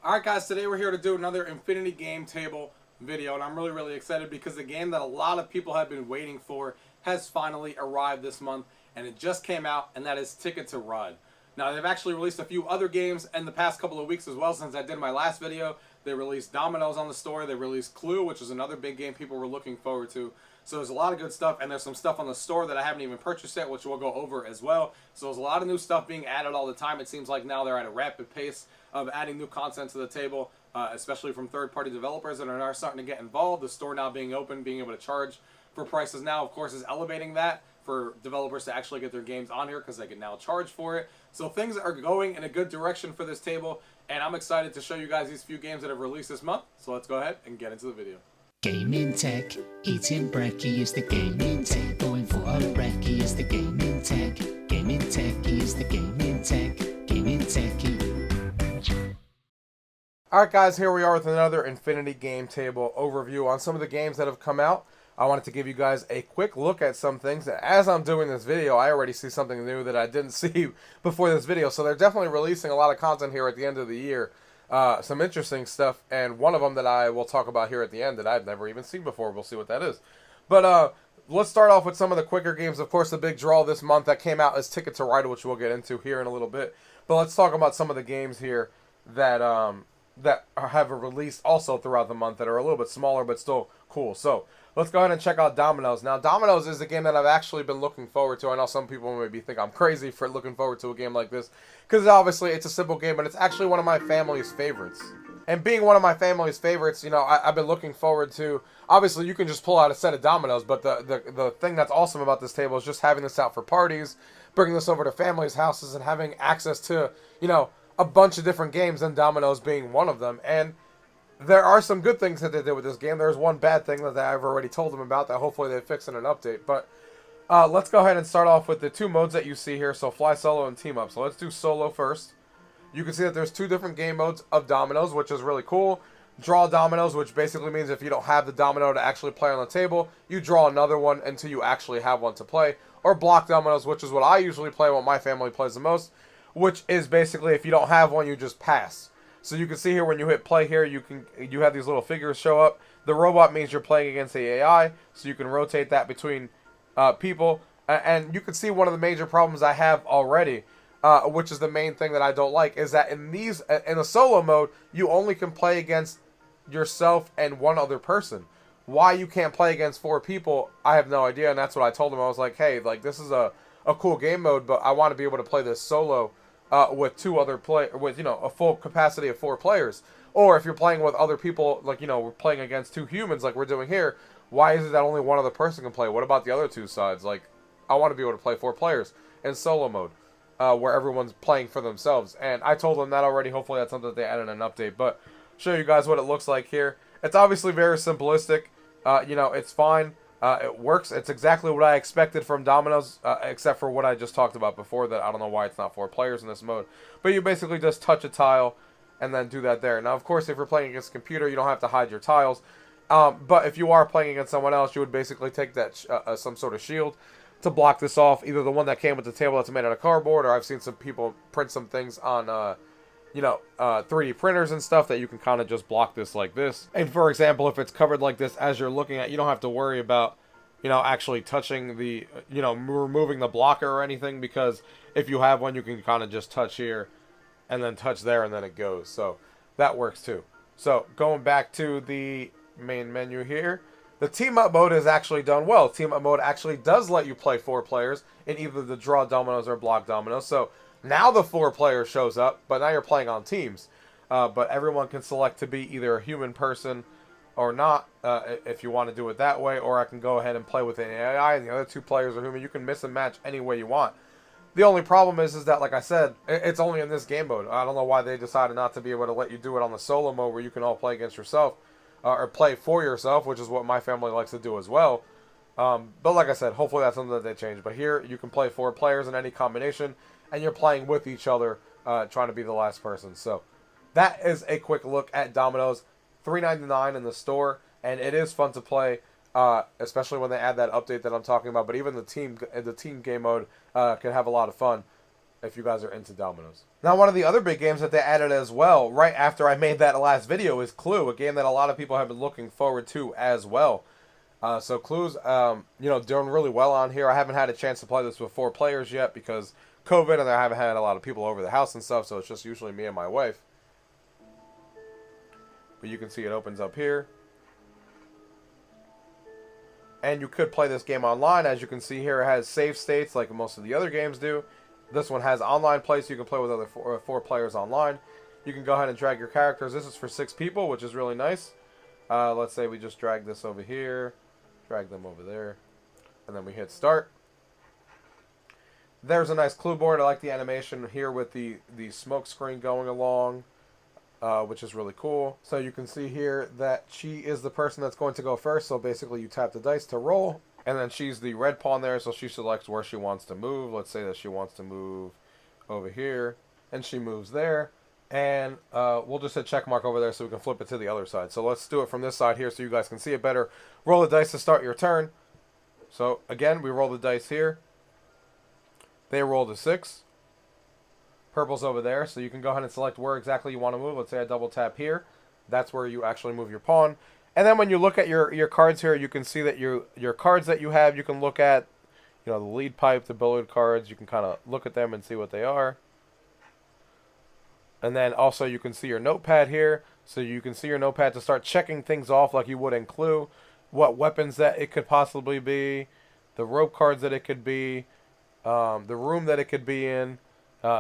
Alright guys, today we're here to do another Infinity Game Table video, and I'm really excited because the game that a lot of people have been waiting for has finally arrived this month, and it just came out, and that is Ticket to Ride. Now, they've actually released a few other games in the past couple of weeks as well. Since I did my last video, they released Dominoes on the store, they released Clue, which is another big game people were looking forward to. So there's a lot of good stuff, and there's some stuff on the store that I haven't even purchased yet, which we'll go over as well. So there's a lot of new stuff being added all the time. It seems like now they're at a rapid pace of adding new content to the table, especially from third-party developers that are now starting to get involved. The store now being open, being able to charge for prices now, of course, is elevating that for developers to actually get their games on here because they can now charge for it. So things are going in a good direction for this table, and I'm excited to show you guys these few games that have released this month. So let's go ahead and get into the video. Gaming tech, eating brekkie is the gaming tech. Going for a recce is the gaming tech. Gaming tech is the gaming tech. Gaming techie. Alright guys, here we are with another Infinity Game Table overview on some of the games that have come out. I wanted to give you guys a quick look at some things. As I'm doing this video, I already see something new that I didn't see before this video. So they're definitely releasing a lot of content here at the end of the year. Some interesting stuff, and one of them that I will talk about here at the end that I've never even seen before. We'll see what that is. But let's start off with some of the quicker games. Of course, the big draw this month that came out is Ticket to Ride, which we'll get into here in a little bit. But let's talk about some of the games here that have released also throughout the month that are a little bit smaller but still cool. So let's go ahead and check out Dominoes. Now, Dominoes is a game that I've actually been looking forward to. I know some people maybe think I'm crazy for looking forward to a game like this, because obviously it's a simple game, but it's actually one of my family's favorites. And being one of my family's favorites, you know, I've been looking forward to, obviously you can just pull out a set of dominoes, but the thing that's awesome about this table is just having this out for parties, bringing this over to families' houses, and having access to, you know, a bunch of different games, and Dominoes being one of them. And there are some good things that they did with this game. There's one bad thing that I've already told them about that hopefully they fix in an update. But let's go ahead and start off with the two modes that you see here. So fly solo and team up. So let's do solo first. You can see that there's two different game modes of dominoes, which is really cool. Draw dominoes, which basically means if you don't have the domino to actually play on the table, you draw another one until you actually have one to play. Or block dominoes, which is what I usually play, what my family plays the most, which is basically if you don't have one, you just pass. So you can see here when you hit play here, you have these little figures show up. The robot means you're playing against the AI, so you can rotate that between people. And you can see one of the major problems I have already, which is the main thing that I don't like, is that in a solo mode, you only can play against yourself and one other person. Why you can't play against four people, I have no idea, and that's what I told them. I was like, hey, like, this is a cool game mode, but I want to be able to play this solo with with, you know, a full capacity of four players. Or if you're playing with other people, like, you know, we're playing against two humans like we're doing here, why is it that only one other person can play? What about the other two sides? Like, I want to be able to play four players in solo mode, where everyone's playing for themselves. And I told them that already. Hopefully that's something that they added in an update. But show you guys what it looks like here. It's obviously very simplistic. You know, it's fine. It works. It's exactly what I expected from Dominoes, except for what I just talked about before, that I don't know why it's not four players in this mode. But you basically just touch a tile and then do that there. Now, of course, if you're playing against a computer, you don't have to hide your tiles. But if you are playing against someone else, you would basically take that some sort of shield to block this off, either the one that came with the table that's made out of cardboard, or I've seen some people print some things on you know, 3D printers and stuff that you can kind of just block this like this. And for example, if it's covered like this as you're looking at, you don't have to worry about, you know, actually touching the, you know, removing the blocker or anything, because if you have one, you can kind of just touch here and then touch there and then it goes. So that works too. So going back to the main menu here, the team up mode is actually done well. Team up mode actually does let you play four players in either the draw dominoes or block dominoes. So now the four player shows up, but now you're playing on teams. But everyone can select to be either a human person or not, if you want to do it that way. Or I can go ahead and play with an AI, and the other two players are human. You can miss and match any way you want. The only problem is that, like I said, it's only in this game mode. I don't know why they decided not to be able to let you do it on the solo mode, where you can all play against yourself, or play for yourself, which is what my family likes to do as well. But like I said, hopefully that's something that they change. But here, you can play four players in any combination, and you're playing with each other, trying to be the last person. So that is a quick look at Dominoes. $3.99 in the store, and it is fun to play, especially when they add that update that I'm talking about. But even the team game mode can have a lot of fun. if you guys are into Dominoes. Now, one of the other big games that they added as well, right after I made that last video, is Clue, a game that a lot of people have been looking forward to as well. So Clue's, doing really well on here. I haven't had a chance to play this with 4 players yet because COVID, and I haven't had a lot of people over the house and stuff, so it's just usually me and my wife. But you can see it opens up here. And you could play this game online. As you can see here, it has save states like most of the other games do. This one has online play, so you can play with other four players online. You can go ahead and drag your characters. This is for 6 people, which is really nice. Let's say we just drag this over here, drag them over there, and then we hit start. There's a nice clue board. I like the animation here with the smoke screen going along, which is really cool. So you can see here that she is the person that's going to go first. So basically you tap the dice to roll, and then she's the red pawn there, so she selects where she wants to move. Let's say that she wants to move over here, and she moves there. And we'll just hit check mark over there so we can flip it to the other side. So let's do it from this side here so you guys can see it better. Roll the dice to start your turn. So again, we roll the dice here. They rolled a 6. Purple's over there, so you can go ahead and select where exactly you want to move. Let's say I double tap here. That's where you actually move your pawn. And then when you look at your cards here, you can see that your cards that you have, you can look at, the lead pipe, the billiard cards. You can kind of look at them and see what they are. And then also you can see your notepad here. So you can see your notepad to start checking things off like you would in Clue. What weapons that it could possibly be. The rope cards that it could be. The room that it could be in.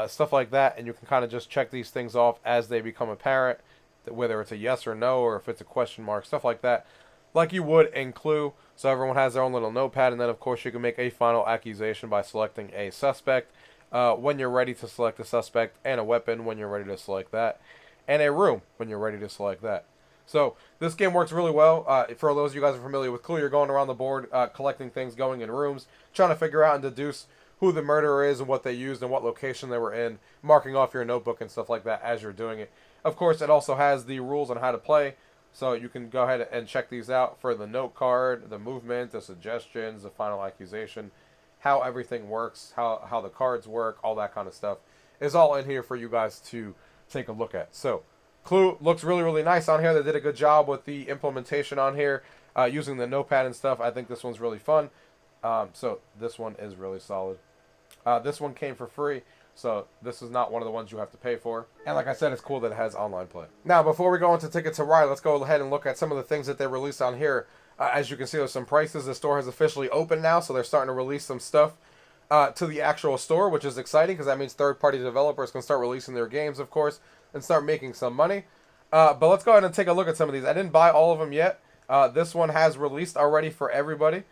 Stuff like that. And you can kind of just check these things off as they become apparent. Whether it's a yes or no, or if it's a question mark. Stuff like that. Like you would in Clue. So everyone has their own little notepad. And then of course you can make a final accusation by selecting a suspect. When you're ready to select a suspect, and a weapon when you're ready to select that, and a room when you're ready to select that. So this game works really well. For those of you guys who are familiar with Clue, you're going around the board collecting things, going in rooms, trying to figure out and deduce who the murderer is and what they used and what location they were in, marking off your notebook and stuff like that as you're doing it. Of course, it also has the rules on how to play, so you can go ahead and check these out for the note card, the movement, the suggestions, the final accusation, how everything works, how the cards work, all that kind of stuff is all in here for you guys to take a look at. So, Clue looks really, really nice on here. They did a good job with the implementation on here, using the notepad and stuff. I think this one's really fun. So, this one is really solid. This one came for free, so this is not one of the ones you have to pay for. And like I said, it's cool that it has online play. Now, before we go into Ticket to Ride, let's go ahead and look at some of the things that they released on here. As you can see, there's some prices. The store has officially opened now, so they're starting to release some stuff to the actual store, which is exciting because that means third-party developers can start releasing their games, of course, and start making some money. But let's go ahead and take a look at some of these. I didn't buy all of them yet. This one has released already for everybody.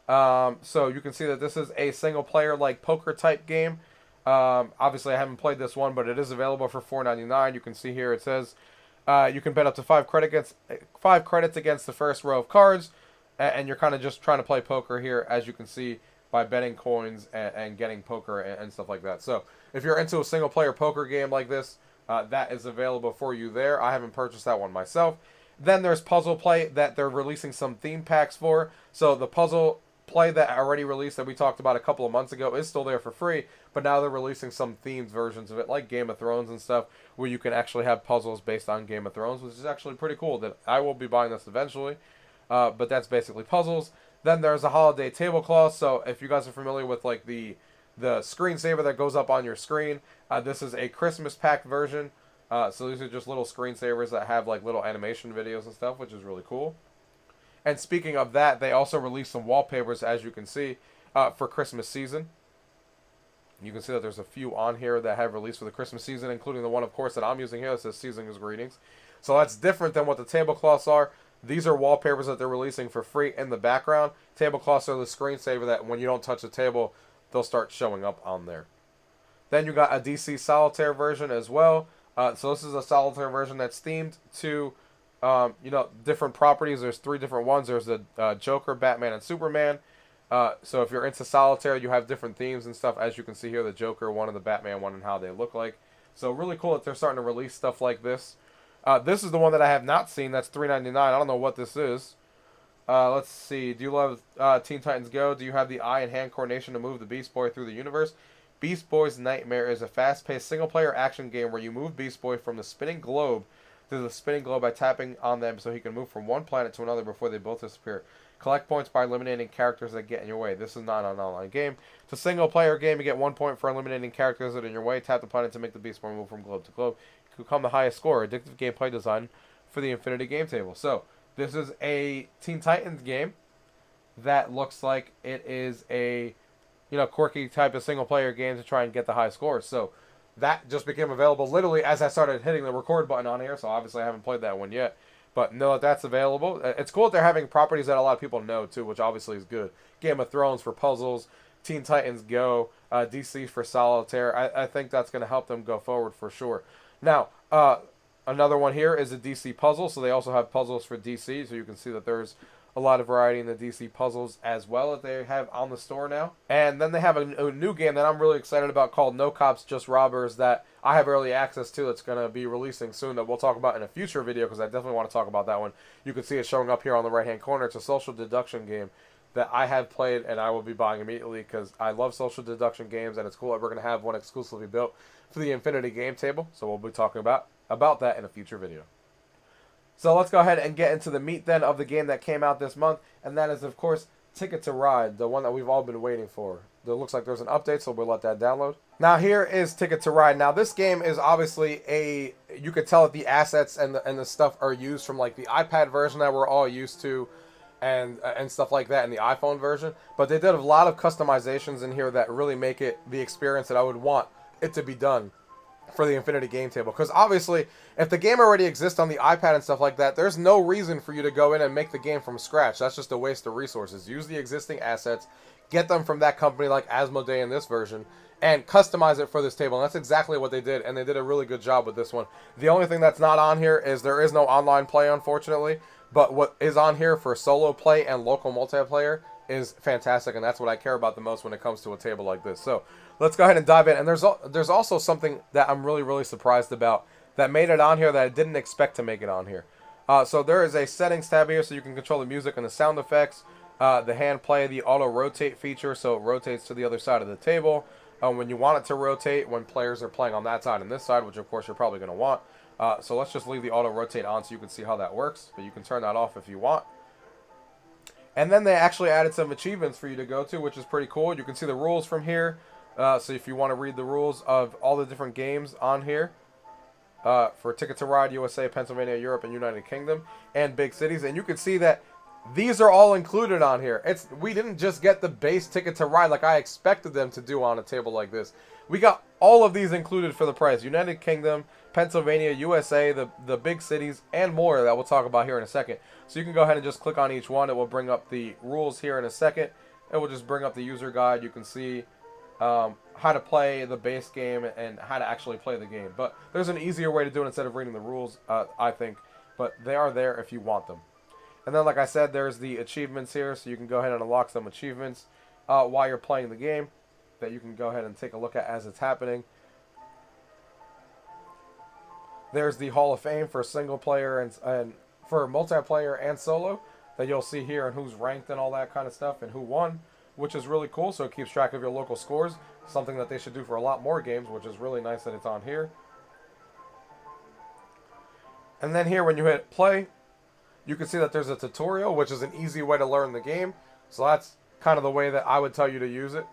So you can see that this is a single-player, like, poker-type game. Obviously, I haven't played this one, but it is available for $4.99. You can see here it says you can bet up to 5 credits against the first row of cards. And you're kind of just trying to play poker here, as you can see, by betting coins and getting poker and stuff like that. So, if you're into a single-player poker game like this, that is available for you there. I haven't purchased that one myself. Then there's puzzle play that they're releasing some theme packs for. So, the puzzle play that I already released that we talked about a couple of months ago is still there for free. But now they're releasing some themed versions of it, like Game of Thrones and stuff, where you can actually have puzzles based on Game of Thrones, which is actually pretty cool. That I will be buying this eventually. But that's basically puzzles. Then there's a holiday tablecloth. So if you guys are familiar with like the screensaver that goes up on your screen, this is a Christmas pack version. So these are just little screensavers that have like little animation videos and stuff, which is really cool. And speaking of that, they also released some wallpapers, as you can see, for Christmas season. You can see that there's a few on here that have released for the Christmas season, including the one, of course, that I'm using here that says Season's Greetings. So that's different than what the tablecloths are. These are wallpapers that they're releasing for free in the background. Tablecloths are the screensaver that when you don't touch the table, they'll start showing up on there. Then you got a DC Solitaire version as well. So this is a Solitaire version that's themed to, different properties. There's 3 different ones. There's the Joker, Batman, and Superman. So if you're into Solitaire, you have different themes and stuff. As you can see here, the Joker one and the Batman one and how they look like. So really cool that they're starting to release stuff like this. This is the one that I have not seen. That's $3.99. I don't know what this is. Let's see. Do you love Teen Titans Go? Do you have the eye and hand coordination to move the Beast Boy through the universe? Beast Boy's Nightmare is a fast-paced single-player action game where you move Beast Boy from the spinning globe to the spinning globe by tapping on them so he can move from one planet to another before they both disappear. Collect points by eliminating characters that get in your way. This is not an online game. It's a single-player game. You get 1 point for eliminating characters that are in your way. Tap the planet to make the Beast Boy move from globe to globe. You become the highest score. Addictive gameplay design for the Infinity Game Table. So, this is a Teen Titans game that looks like it is a, quirky type of single-player game to try and get the high scores. So, that just became available literally as I started hitting the record button on here. So, obviously, I haven't played that one yet. But know that that's available. It's cool that they're having properties that a lot of people know, too, which obviously is good. Game of Thrones for puzzles, Teen Titans Go, DC for solitaire. I think that's going to help them go forward for sure. Now, another one here is a DC puzzle. So they also have puzzles for DC. So you can see that there's a lot of variety in the DC puzzles as well that they have on the store now. And then they have a new game that I'm really excited about called No Cops, Just Robbers that I have early access to that's going to be releasing soon that we'll talk about in a future video because I definitely want to talk about that one. You can see it showing up here on the right-hand corner. It's a social deduction game that I have played and I will be buying immediately because I love social deduction games and it's cool that we're going to have one exclusively built for the Infinity Game Table. So we'll be talking about that in a future video. So let's go ahead and get into the meat then of the game that came out this month, and that is, of course, Ticket to Ride, the one that we've all been waiting for. It looks like there's an update, so we'll let that download. Now here is Ticket to Ride. Now this game is obviously you could tell that the assets and the stuff are used from like the iPad version that we're all used to, and stuff like that in the iPhone version. But they did a lot of customizations in here that really make it the experience that I would want it to be done for the Infinity Game Table. Because obviously, if the game already exists on the iPad and stuff like that, there's no reason for you to go in and make the game from scratch. That's just a waste of resources. Use the existing assets, get them from that company like Asmodee in this version, and customize it for this table. And that's exactly what they did, and they did a really good job with this one. The only thing that's not on here is there is no online play, unfortunately. But what is on here for solo play and local multiplayer is fantastic, and that's what I care about the most when it comes to a table like this. So let's go ahead and dive in. And there's also something that I'm really, really surprised about that made it on here that I didn't expect to make it on here. So there is a settings tab here, so you can control the music and the sound effects, the hand play, the auto rotate feature, so it rotates to the other side of the table when you want it to rotate when players are playing on that side and this side, which of course you're probably going to want. So let's just leave the auto rotate on so you can see how that works, but you can turn that off if you want. And then they actually added some achievements for you to go to, which is pretty cool. You can see the rules from here. So if you want to read the rules of all the different games on here for Ticket to Ride, USA, Pennsylvania, Europe, and United Kingdom, and big cities. And you can see that these are all included on here. We didn't just get the base Ticket to Ride like I expected them to do on a table like this. We got all of these included for the price. United Kingdom, Pennsylvania, USA, the big cities, and more that we'll talk about here in a second. So you can go ahead and just click on each one. It will bring up the rules here in a second. It will just bring up the user guide. You can see how to play the base game and how to actually play the game. But there's an easier way to do it instead of reading the rules, I think. But they are there if you want them. And then, like I said, there's the achievements here. So you can go ahead and unlock some achievements while you're playing the game that you can go ahead and take a look at as it's happening. There's the Hall of Fame for single player and for multiplayer and solo that you'll see here, and who's ranked and all that kind of stuff and who won, which is really cool. So it keeps track of your local scores, something that they should do for a lot more games, which is really nice that it's on here. And then here when you hit play, you can see that there's a tutorial, which is an easy way to learn the game. So that's kind of the way that I would tell you to use it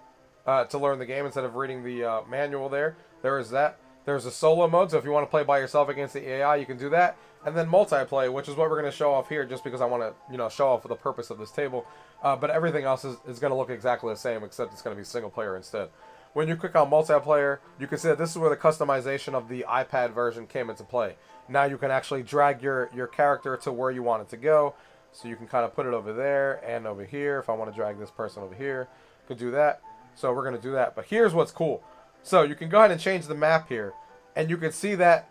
to learn the game instead of reading the manual there. There is that. There's a solo mode, so if you want to play by yourself against the AI, you can do that. And then multiplayer, which is what we're going to show off here just because I want to, show off for the purpose of this table. But everything else is going to look exactly the same, except it's going to be single player instead. When you click on multiplayer, you can see that this is where the customization of the iPad version came into play. Now you can actually drag your character to where you want it to go. So you can kind of put it over there and over here. If I want to drag this person over here, I could do that. So we're going to do that. But here's what's cool. So you can go ahead and change the map here. And you can see that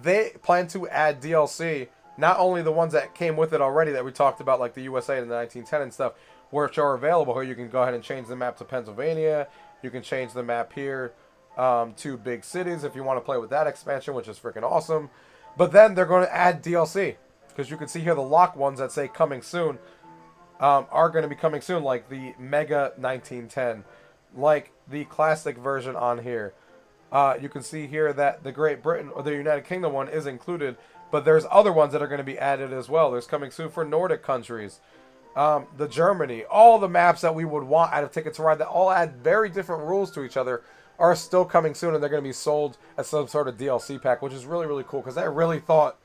they plan to add DLC, not only the ones that came with it already that we talked about, like the USA and the 1910 and stuff, which are available here. You can go ahead and change the map to Pennsylvania. You can change the map here to big cities if you want to play with that expansion, which is freaking awesome. But then they're going to add DLC, because you can see here the lock ones that say coming soon are going to be coming soon, like the Mega 1910. like the classic version on here. You can see here that the Great Britain or the United Kingdom one is included, but there's other ones that are going to be added as well. There's coming soon for Nordic countries, the Germany, all the maps that we would want out of Ticket to Ride that all add very different rules to each other are still coming soon, and they're going to be sold as some sort of DLC pack, which is really, really cool because I really thought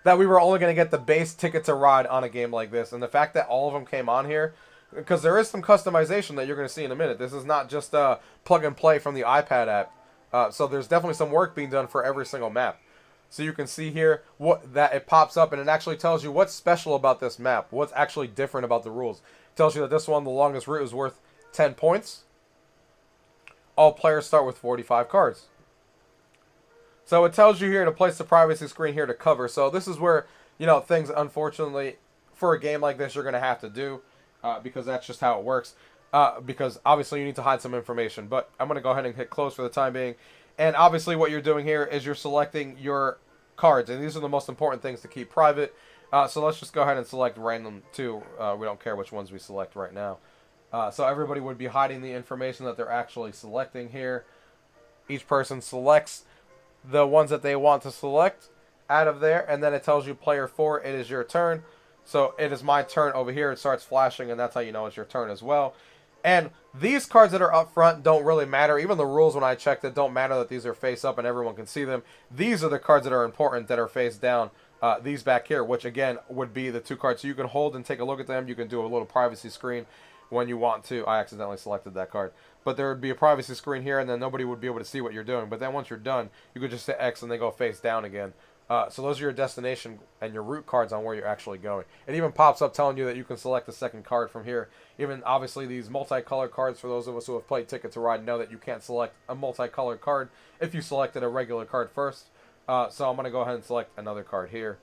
that we were only going to get the base Ticket to Ride on a game like this, and the fact that all of them came on here, because there is some customization that you're going to see in a minute. This is not just plug and play from the iPad app, so there's definitely some work being done for every single map. So you can see here that it pops up, and it actually tells you what's special about this map, what's actually different about the rules. It tells you that this one, the longest route, is worth 10 points. All players start with 45 cards. So it tells you here to place the privacy screen here to cover. So this is where, things, unfortunately, for a game like this, you're going to have to do, because that's just how it works. Because obviously you need to hide some information. But I'm going to go ahead and hit close for the time being. And obviously what you're doing here is you're selecting your cards. And these are the most important things to keep private. So let's just go ahead and select random too. We don't care which ones we select right now. So everybody would be hiding the information that they're actually selecting here. Each person selects the ones that they want to select out of there. And then it tells you player 4, it is your turn. So it is my turn over here. It starts flashing, and that's how you know it's your turn as well. And these cards that are up front don't really matter. Even the rules, when I checked it, don't matter that these are face up and everyone can see them. These are the cards that are important that are face down. These back here, which again would be the 2 cards. So you can hold and take a look at them. You can do a little privacy screen when you want to. I accidentally selected that card. But there would be a privacy screen here, and then nobody would be able to see what you're doing. But then once you're done, you could just hit X and they go face down again. So those are your destination and your route cards on where you're actually going. It even pops up telling you that you can select a second card from here. Even obviously these multicolored cards, for those of us who have played Ticket to Ride, know that you can't select a multicolored card if you selected a regular card first. So I'm going to go ahead and select another card here.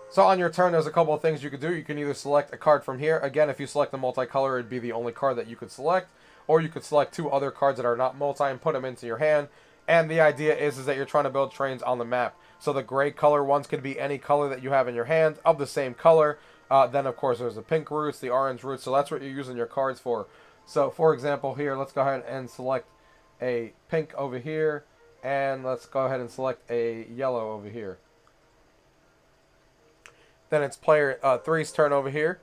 So on your turn, there's a couple of things you could do. You can either select a card from here. Again, if you select the multicolor, it'd be the only card that you could select. Or you could select 2 other cards that are not multi and put them into your hand. And the idea is that you're trying to build trains on the map. So the gray color ones could be any color that you have in your hand of the same color. Then, of course, there's the pink routes, the orange routes. So that's what you're using your cards for. So, for example, here, let's go ahead and select a pink over here. And let's go ahead and select a yellow over here. Then it's player 3's turn over here.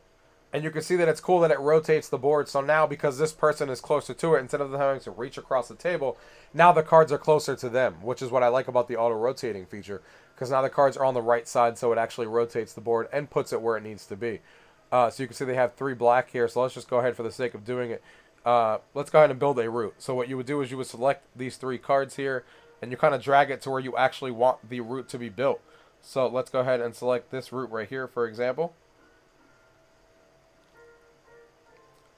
And you can see that it's cool that it rotates the board. So now, because this person is closer to it, instead of them having to reach across the table, now the cards are closer to them, which is what I like about the auto-rotating feature. Because now the cards are on the right side, so it actually rotates the board and puts it where it needs to be. So you can see they have 3 black here. So let's just go ahead for the sake of doing it. Let's go ahead and build a route. So what you would do is you would select these 3 cards here, and you kind of drag it to where you actually want the route to be built. So let's go ahead and select this route right here, for example.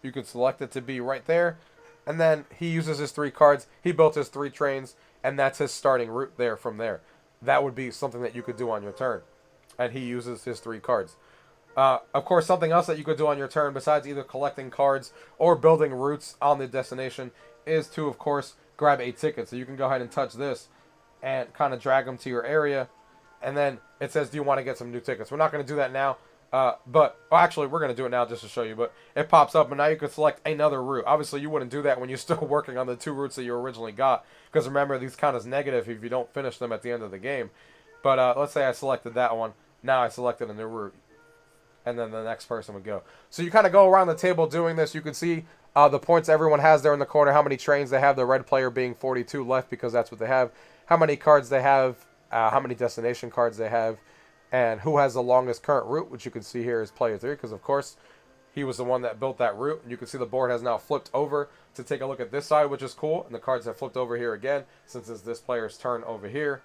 You could select it to be right there. And then he uses his 3 cards. He built his 3 trains. And that's his starting route there from there. That would be something that you could do on your turn. And he uses his 3 cards. Of course, something else that you could do on your turn, besides either collecting cards or building routes on the destination, is to, of course, grab a ticket. So you can go ahead and touch this and kind of drag them to your area. And then it says, do you want to get some new tickets? We're not going to do that now. Actually, we're going to do it now just to show you. But it pops up, and now you can select another route. Obviously, you wouldn't do that when you're still working on the 2 routes that you originally got. Because remember, these count as negative if you don't finish them at the end of the game. But let's say I selected that one. Now I selected a new route. And then the next person would go. So you kind of go around the table doing this. You can see the points everyone has there in the corner. How many trains they have. The red player being 42 left because that's what they have. How many cards they have. How many destination cards they have. And who has the longest current route, which you can see here is player 3, because of course he was the one that built that route. And you can see the board has now flipped over to take a look at this side, which is cool. And the cards have flipped over here again, since it's this player's turn over here,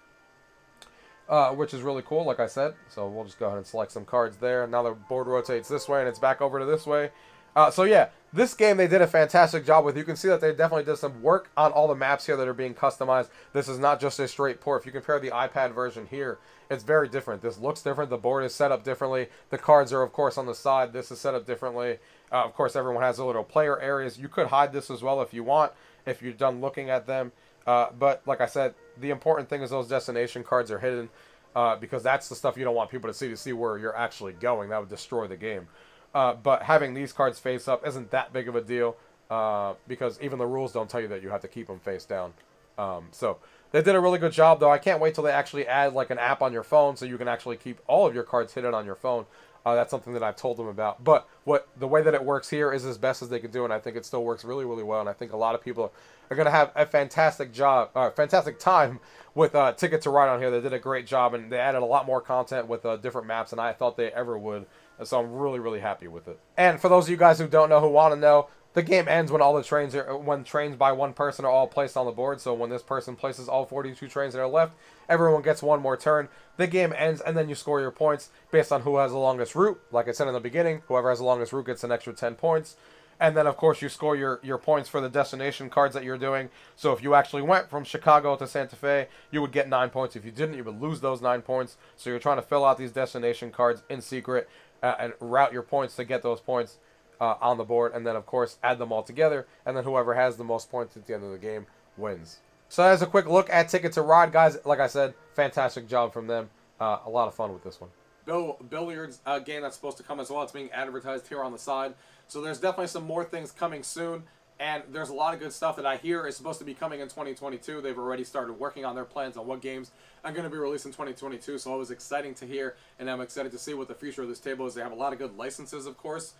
which is really cool, like I said. So we'll just go ahead and select some cards there. And now the board rotates this way, and it's back over to this way. So yeah, this game they did a fantastic job with. You can see that they definitely did some work on all the maps here that are being customized. This is not just a straight port. If you compare the iPad version here, it's very different. This looks different. The board is set up differently. The cards are, of course, on the side. This is set up differently. Of course, everyone has their little player areas. You could hide this as well if you want, if you're done looking at them. But like I said, the important thing is those destination cards are hidden, because that's the stuff you don't want people to see where you're actually going. That would destroy the game. But having these cards face up isn't that big of a deal because even the rules don't tell you that you have to keep them face down. So they did a really good job, though. I can't wait till they actually add like an app on your phone so you can actually keep all of your cards hidden on your phone. That's something that I've told them about. But the way that it works here is as best as they can do, and I think it still works really, really well. And I think a lot of people are going to have a fantastic time with Ticket to Ride on here. They did a great job, and they added a lot more content with different maps than I thought they ever would. So I'm really, really happy with it. And for those of you guys who don't know, who want to know, the game ends when all the trains when trains by one person are all placed on the board. So when this person places all 42 trains that are left, everyone gets one more turn. The game ends, and then you score your points based on who has the longest route. Like I said in the beginning, whoever has the longest route gets an extra 10 points. And then, of course, you score your points for the destination cards that you're doing. So if you actually went from Chicago to Santa Fe, you would get 9 points. If you didn't, you would lose those 9 points. So you're trying to fill out these destination cards in secret and route your points to get those points on the board. And then, of course, add them all together. And then whoever has the most points at the end of the game wins. So as a quick look at Ticket to Ride, guys, like I said, fantastic job from them. A lot of fun with this one. Billiards game that's supposed to come as well. It's being advertised here on the side. So there's definitely some more things coming soon. And there's a lot of good stuff that I hear is supposed to be coming in 2022. They've already started working on their plans on what games are going to be released in 2022. So it was exciting to hear, and I'm excited to see what the future of this table is. They have a lot of good licenses, of course,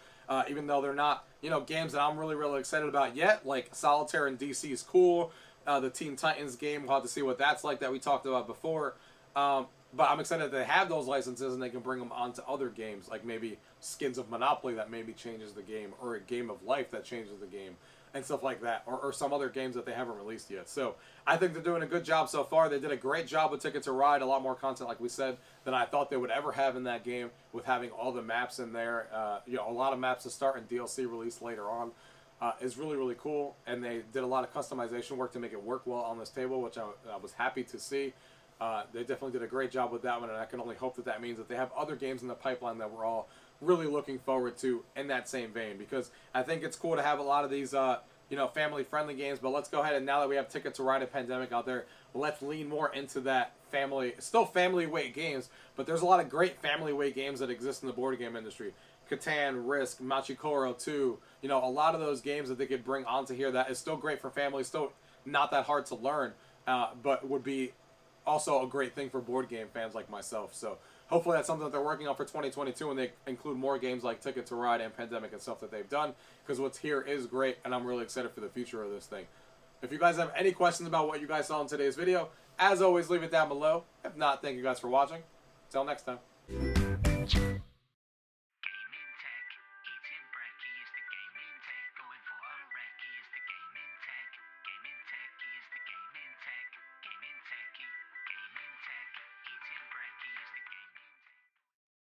even though they're not, games that I'm really, really excited about yet. Like Solitaire in DC is cool. The Teen Titans game, we'll have to see what that's like that we talked about before. But I'm excited that they have those licenses and they can bring them onto other games, like maybe Skins of Monopoly that maybe changes the game, or a Game of Life that changes the game, and stuff like that, or some other games that they haven't released yet. So I think they're doing a good job so far. They did a great job with Ticket to Ride, a lot more content, like we said, than I thought they would ever have in that game, with having all the maps in there. A lot of maps to start and DLC released later on. Is really, really cool, and they did a lot of customization work to make it work well on this table, which I was happy to see. They definitely did a great job with that one, and I can only hope that that means that they have other games in the pipeline that we're all really looking forward to in that same vein, because I think it's cool to have a lot of these family-friendly games. But let's go ahead, and now that we have Ticket to Ride and Pandemic out there, let's lean more into that still family-weight games, but there's a lot of great family-weight games that exist in the board game industry. Catan, Risk, Machikoro 2, a lot of those games that they could bring onto here that is still great for families, still not that hard to learn, but would be also a great thing for board game fans like myself. So hopefully that's something that they're working on for 2022, and they include more games like Ticket to Ride and Pandemic and stuff that they've done, because what's here is great, and I'm really excited for the future of this thing. If you guys have any questions about what you guys saw in today's video, as always, leave it down below. If not, thank you guys for watching. Until next time.